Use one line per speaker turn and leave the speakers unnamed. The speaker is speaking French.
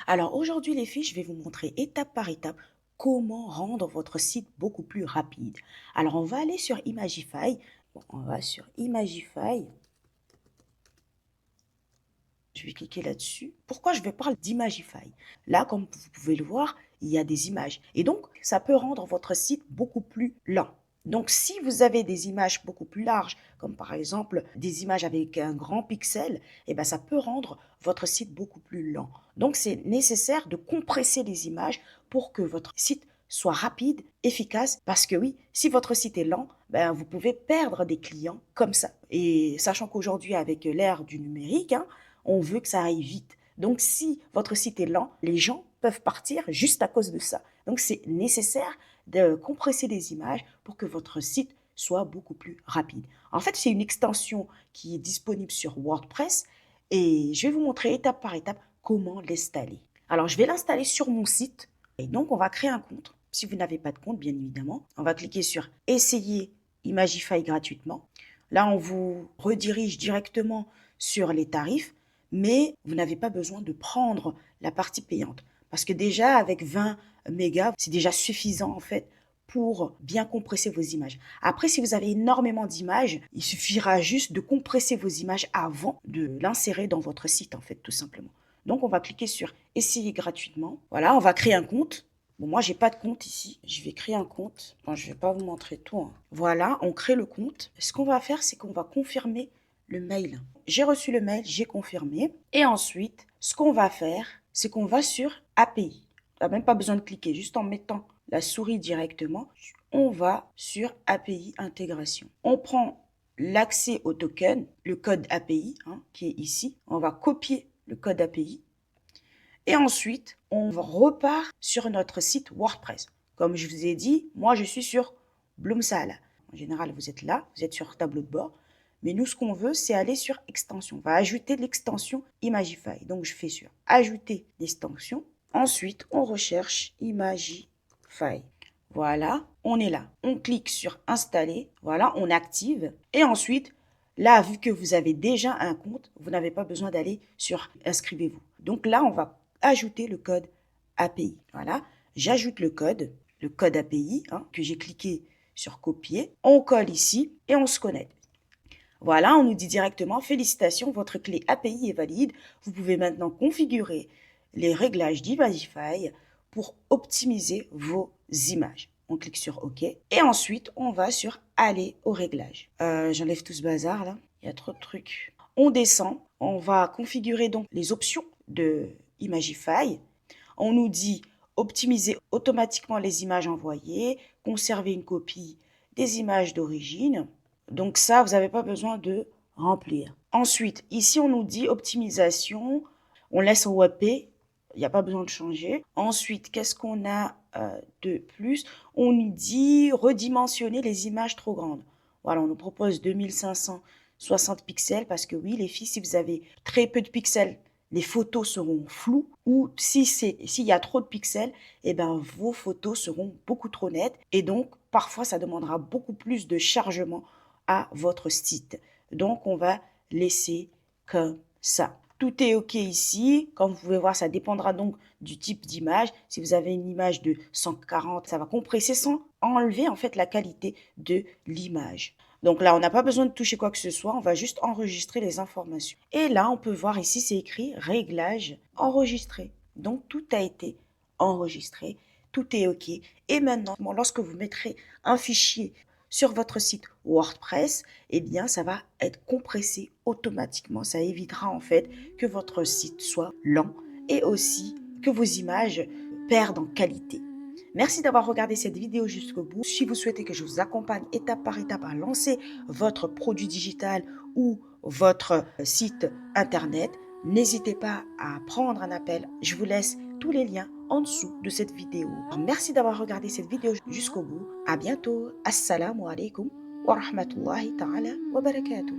Alors aujourd'hui les filles, je vais vous montrer étape par étape comment rendre votre site beaucoup plus rapide. Alors on va aller sur Imagify. Bon, on va sur Imagify. Je vais cliquer là-dessus. Pourquoi je vais parler d'Imagify? Là, comme vous pouvez le voir, il y a des images. Et donc, ça peut rendre votre site beaucoup plus lent. Donc, si vous avez des images beaucoup plus larges, comme par exemple des images avec un grand pixel, eh ben, ça peut rendre votre site beaucoup plus lent. Donc, c'est nécessaire de compresser les images pour que votre site soit rapide, efficace, parce que oui, si votre site est lent, ben, vous pouvez perdre des clients comme ça. Et sachant qu'aujourd'hui, avec l'ère du numérique, on veut que ça aille vite. Donc, si votre site est lent, les gens peuvent partir juste à cause de ça. Donc, c'est nécessaire de compresser les images pour que votre site soit beaucoup plus rapide. En fait, c'est une extension qui est disponible sur WordPress et je vais vous montrer étape par étape comment l'installer. Alors, je vais l'installer sur mon site et donc on va créer un compte. Si vous n'avez pas de compte, bien évidemment, on va cliquer sur Essayer Imagify gratuitement. Là, on vous redirige directement sur les tarifs, mais vous n'avez pas besoin de prendre la partie payante. Parce que déjà, avec 20 mégas, c'est déjà suffisant en fait pour bien compresser vos images. Après, si vous avez énormément d'images, il suffira juste de compresser vos images avant de l'insérer dans votre site, en fait, tout simplement. Donc, on va cliquer sur Essayer gratuitement. Voilà, on va créer un compte. Bon, moi, j'ai pas de compte ici. Je vais créer un compte. Bon, je vais pas vous montrer tout, hein. Voilà, on crée le compte. Ce qu'on va faire, c'est qu'on va confirmer le mail. J'ai reçu le mail, j'ai confirmé. Et ensuite, ce qu'on va faire, c'est qu'on va sur API. On n'a même pas besoin de cliquer, juste en mettant la souris directement, on va sur API intégration. On prend l'accès au token, le code API qui est ici. On va copier le code API. Et ensuite, on repart sur notre site WordPress. Comme je vous ai dit, moi je suis sur Bloomsala. En général, vous êtes là, vous êtes sur tableau de bord. Mais nous, ce qu'on veut, c'est aller sur extension. On va ajouter l'extension Imagify. Donc, je fais sur ajouter l'extension. Ensuite, on recherche Imagify. Voilà, on est là. On clique sur installer. Voilà, on active. Et ensuite, là, vu que vous avez déjà un compte, vous n'avez pas besoin d'aller sur inscrivez-vous. Donc là, on va ajouter le code API. Voilà, j'ajoute le code API que j'ai cliqué sur copier. On colle ici et on se connecte. Voilà, on nous dit directement, félicitations, votre clé API est valide. Vous pouvez maintenant configurer les réglages d'Imagify pour optimiser vos images. On clique sur OK. Et ensuite, on va sur aller aux réglages. J'enlève tout ce bazar là. Il y a trop de trucs. On descend. On va configurer donc les options de Imagify. On nous dit optimiser automatiquement les images envoyées, conserver une copie des images d'origine. Donc ça, vous n'avez pas besoin de remplir. Ensuite, ici, on nous dit optimisation. On laisse en WebP. Il n'y a pas besoin de changer. Ensuite, qu'est-ce qu'on a de plus? On nous dit redimensionner les images trop grandes. Voilà, on nous propose 2560 pixels parce que oui, les filles, si vous avez très peu de pixels, les photos seront floues ou s'il y a trop de pixels, eh ben, vos photos seront beaucoup trop nettes et donc parfois ça demandera beaucoup plus de chargement à votre site. Donc, on va laisser comme ça. Tout est OK ici. Comme vous pouvez voir, ça dépendra donc du type d'image. Si vous avez une image de 140, ça va compresser sans enlever en fait la qualité de l'image. Donc là, on n'a pas besoin de toucher quoi que ce soit. On va juste enregistrer les informations. Et là, on peut voir ici, c'est écrit réglage enregistré. Donc, tout a été enregistré. Tout est OK. Et maintenant, lorsque vous mettrez un fichier sur votre site WordPress, eh bien, ça va être compressé automatiquement. Ça évitera en fait que votre site soit lent et aussi que vos images perdent en qualité. Merci d'avoir regardé cette vidéo jusqu'au bout. Si vous souhaitez que je vous accompagne étape par étape à lancer votre produit digital ou votre site internet, n'hésitez pas à prendre un appel. Je vous laisse tous les liens en dessous de cette vidéo. Merci d'avoir regardé cette vidéo jusqu'au bout. À bientôt. Assalamu alaikum wa rahmatullahi ta'ala wa barakatuh.